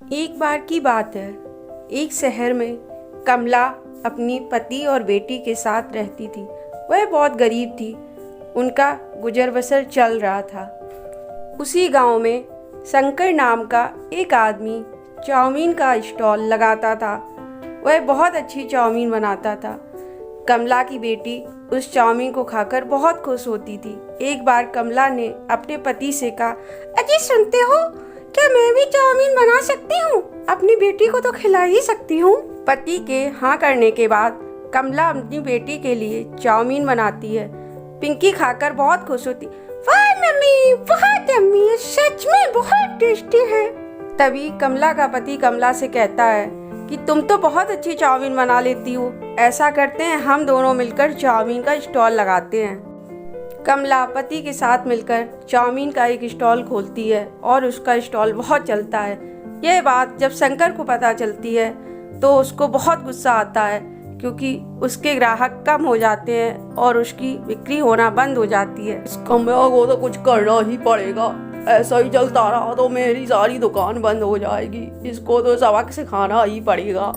एक बार की बात है, एक शहर में कमला अपनी पति और बेटी के साथ रहती थी। वह बहुत गरीब थी, उनका गुजर बसर चल रहा था। उसी गांव में शंकर नाम का एक आदमी चाउमीन का स्टॉल लगाता था। वह बहुत अच्छी चाउमीन बनाता था। कमला की बेटी उस चाउमीन को खाकर बहुत खुश होती थी। एक बार कमला ने अपने पति से कहा, अजी सुनते हो, क्या मैं भी चाउमीन बना सकती हूँ? अपनी बेटी को तो खिला ही सकती हूँ। पति के हाँ करने के बाद कमला अपनी बेटी के लिए चाउमीन बनाती है। पिंकी खाकर बहुत खुश होती, वाह मम्मी, बहुत यम्मी है, सच में बहुत टेस्टी है। तभी कमला का पति कमला से कहता है कि तुम तो बहुत अच्छी चाउमीन बना लेती हो, ऐसा करते हैं हम दोनों मिलकर चाउमीन का स्टॉल लगाते हैं। कमला पति के साथ मिलकर चाउमीन का एक स्टॉल खोलती है और उसका स्टॉल बहुत चलता है। यह बात जब शंकर को पता चलती है तो उसको बहुत गुस्सा आता है, क्योंकि उसके ग्राहक कम हो जाते हैं और उसकी बिक्री होना बंद हो जाती है। इस कमला को तो कुछ करना ही पड़ेगा, ऐसा ही चलता रहा तो मेरी सारी दुकान बंद हो जाएगी। इसको तो सबक सिखाना ही पड़ेगा।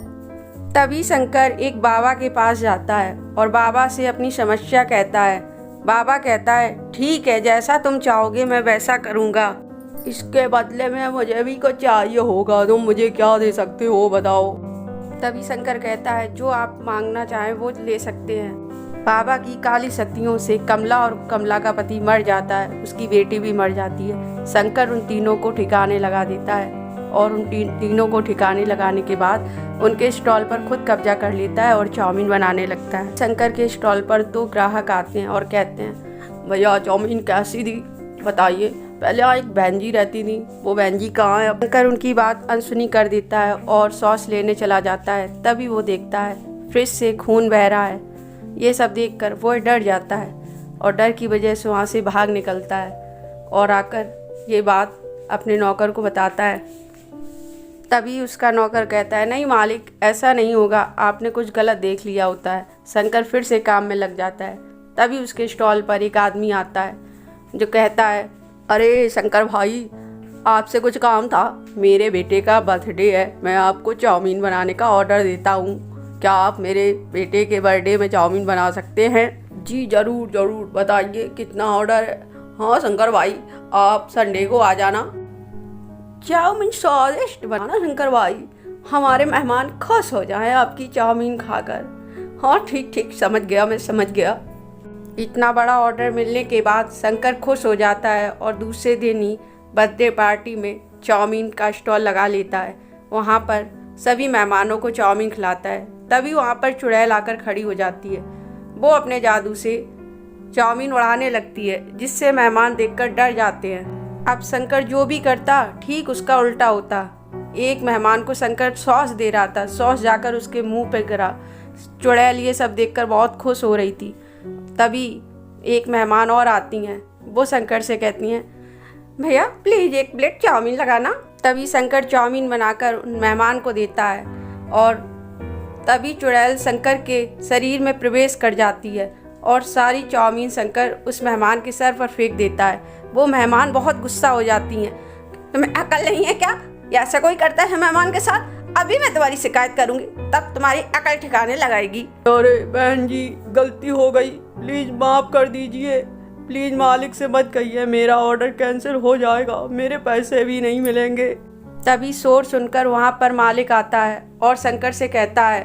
तभी शंकर एक बाबा के पास जाता है और बाबा से अपनी समस्या कहता है। बाबा कहता है, ठीक है, जैसा तुम चाहोगे मैं वैसा करूँगा। इसके बदले में मुझे भी कुछ चाहिए होगा, तुम मुझे क्या दे सकते हो बताओ। तभी शंकर कहता है, जो आप मांगना चाहें वो ले सकते हैं। बाबा की काली शक्तियों से कमला और कमला का पति मर जाता है, उसकी बेटी भी मर जाती है। शंकर उन तीनों को ठिकाने लगा देता है और उन तीनों को ठिकाने लगाने के बाद उनके स्टॉल पर खुद कब्जा कर लेता है और चाउमीन बनाने लगता है। शंकर के स्टॉल पर 2 ग्राहक आते हैं और कहते हैं, भैया चाउमीन कैसी थी बताइए। पहले यहाँ एक बहन जी रहती थी, वो बहन जी कहाँ है? शंकर उनकी बात अनसुनी कर देता है और सॉस लेने चला जाता है। तभी वो देखता है फ्रिज से खून बह रहा है। ये सब देखकर वो डर जाता है और डर की वजह से वहाँ से भाग निकलता है और आकर ये बात अपने नौकर को बताता है। तभी उसका नौकर कहता है, नहीं मालिक, ऐसा नहीं होगा, आपने कुछ गलत देख लिया होता है। शंकर फिर से काम में लग जाता है। तभी उसके स्टॉल पर एक आदमी आता है जो कहता है, अरे शंकर भाई, आपसे कुछ काम था। मेरे बेटे का बर्थडे है, मैं आपको चाउमीन बनाने का ऑर्डर देता हूँ। क्या आप मेरे बेटे के बर्थडे में चाउमीन बना सकते हैं? जी ज़रूर ज़रूर, बताइए कितना ऑर्डर है? हाँ शंकर भाई, आप संडे को आ जाना। चाउमीन स्वादिष्ट बनाना शंकर भाई, हमारे मेहमान खुश हो जाएं आपकी चाउमीन खाकर। हाँ ठीक ठीक, समझ गया, मैं समझ गया। इतना बड़ा ऑर्डर मिलने के बाद शंकर खुश हो जाता है और दूसरे दिन ही बर्थडे पार्टी में चाउमीन का स्टॉल लगा लेता है। वहाँ पर सभी मेहमानों को चाउमीन खिलाता है। तभी वहाँ पर चुड़ैल आकर खड़ी हो जाती है। वो अपने जादू से चाउमीन उड़ाने लगती है, जिससे मेहमान देखकर डर जाते हैं। अब शंकर जो भी करता ठीक उसका उल्टा होता। एक मेहमान को शंकर सॉस दे रहा था, सॉस जाकर उसके मुंह पर गिरा। चुड़ैल ये सब देखकर बहुत खुश हो रही थी। तभी एक मेहमान और आती हैं। वो शंकर से कहती हैं, भैया प्लीज़ एक प्लेट चाउमीन लगाना। तभी शंकर चाउमीन बनाकर उन मेहमान को देता है और तभी चुड़ैल शंकर के शरीर में प्रवेश कर जाती है और सारी चाउमीन शंकर उस मेहमान के सर पर फेंक देता है। वो मेहमान बहुत गुस्सा हो जाती हैं। तुम्हें अकल नहीं है क्या? ऐसा कोई करता है मेहमान के साथ? अभी मैं तुम्हारी शिकायत करूंगी, तब तुम्हारी अकल ठिकाने लगाएगी। अरे बहन जी, गलती हो गई, प्लीज़ माफ़ कर दीजिए। प्लीज़ मालिक से मत कहिए, मेरा ऑर्डर कैंसिल हो जाएगा, मेरे पैसे भी नहीं मिलेंगे। तभी शोर सुनकर वहाँ पर मालिक आता है और शंकर से कहता है,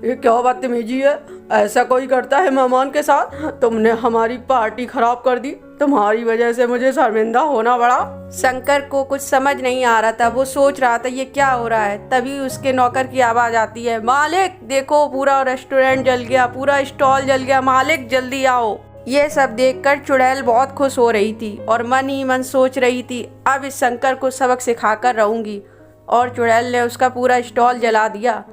ये क्या बदतमीजी है? ऐसा कोई करता है मेहमान के साथ? तुमने हमारी पार्टी खराब कर दी, तुम्हारी वजह से मुझे शर्मिंदा होना पड़ा। शंकर को कुछ समझ नहीं आ रहा था। वो सोच रहा था ये क्या हो रहा है। तभी उसके नौकर की आवाज़ आती है, मालिक देखो, पूरा रेस्टोरेंट जल गया, पूरा स्टॉल जल गया, मालिक जल्दी आओ। ये सब देखकर चुड़ैल बहुत खुश हो रही थी और मन ही मन सोच रही थी, अब इस शंकर को सबक सिखाकर रहूंगी। और चुड़ैल ने उसका पूरा स्टॉल जला दिया।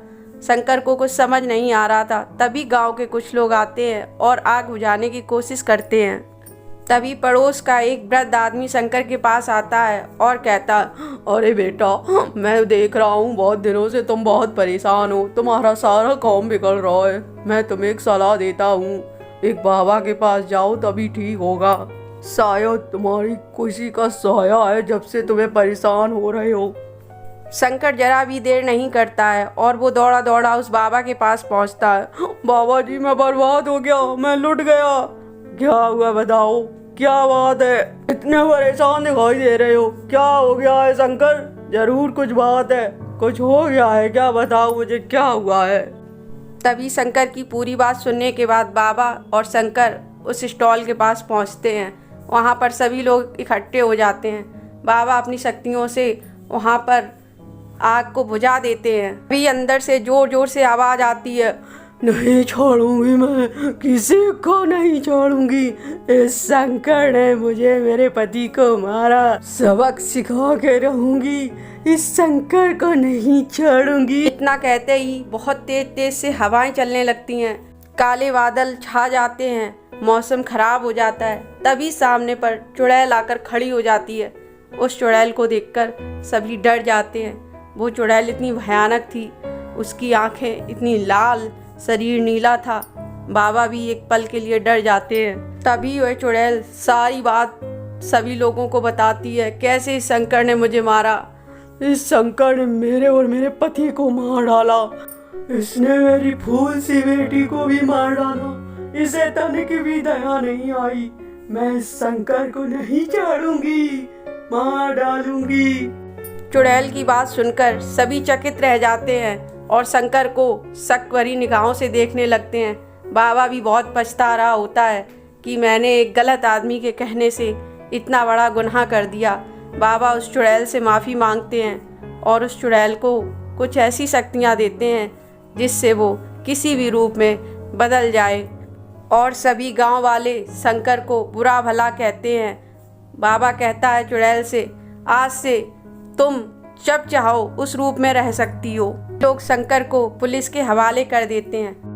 शंकर को कुछ समझ नहीं आ रहा था। तभी गांव के कुछ लोग आते हैं और आग बुझाने की कोशिश करते हैं। तभी पड़ोस का एक वृद्ध आदमी शंकर के पास आता है और कहता, अरे बेटा, मैं देख रहा हूँ बहुत दिनों से तुम बहुत परेशान हो, तुम्हारा सारा काम बिगड़ रहा है। मैं तुम्हें एक सलाह देता हूँ, एक बाबा के पास जाओ तभी ठीक होगा। शायद तुम्हारी खुशी का साया है जब से तुम्हें परेशान हो रहे हो। शंकर जरा भी देर नहीं करता है और वो दौड़ा दौड़ा उस बाबा के पास पहुंचता है। बाबा जी, मैं बर्बाद हो गया, मैं लुट गया। क्या हुआ बताओ, क्या बात है? इतने परेशान दिखाई दे रहे हो, क्या हो गया है शंकर? जरूर कुछ बात है, कुछ हो गया है क्या? बताओ मुझे, क्या हुआ है? तभी शंकर की पूरी बात सुनने के बाद बाबा और शंकर उस स्टॉल के पास पहुंचते हैं। वहां पर सभी लोग इकट्ठे हो जाते हैं। बाबा अपनी शक्तियों से वहां पर आग को बुझा देते हैं। अभी अंदर से जोर जोर से आवाज़ आती है, नहीं छोड़ूंगी, मैं किसी को नहीं छोड़ूंगी। इस शंकर ने मुझे मेरे पति को मारा, सबक सिखा के रहूंगी। इस शंकर को नहीं छोड़ूंगी। इतना कहते ही बहुत तेज तेज से हवाएं चलने लगती हैं। काले बादल छा जाते हैं, मौसम खराब हो जाता है। तभी सामने पर चुड़ैल आकर खड़ी हो जाती है। उस चुड़ैल को देखकर सभी डर जाते हैं। वो चुड़ैल इतनी भयानक थी, उसकी आंखें इतनी लाल, शरीर नीला था। बाबा भी एक पल के लिए डर जाते हैं। तभी वह चुड़ैल सारी बात सभी लोगों को बताती है, कैसे इस शंकर ने मुझे मारा। इस शंकर ने मेरे और मेरे पति को मार डाला। इसने मेरी फूल सी बेटी को भी मार डाला। इसे तनिक भी दया नहीं आई। मैं इस शंकर को नहीं छोड़ूंगी, मार डालूंगी। चुड़ैल की बात सुनकर सभी चकित रह जाते हैं और शंकर को शक भरी निगाहों से देखने लगते हैं। बाबा भी बहुत पछता रहा होता है कि मैंने एक गलत आदमी के कहने से इतना बड़ा गुनाह कर दिया। बाबा उस चुड़ैल से माफ़ी मांगते हैं और उस चुड़ैल को कुछ ऐसी शक्तियाँ देते हैं जिससे वो किसी भी रूप में बदल जाए। और सभी गांव वाले शंकर को बुरा भला कहते हैं। बाबा कहता है चुड़ैल से, आज से तुम जब चाहो उस रूप में रह सकती हो। लोग शंकर को पुलिस के हवाले कर देते हैं।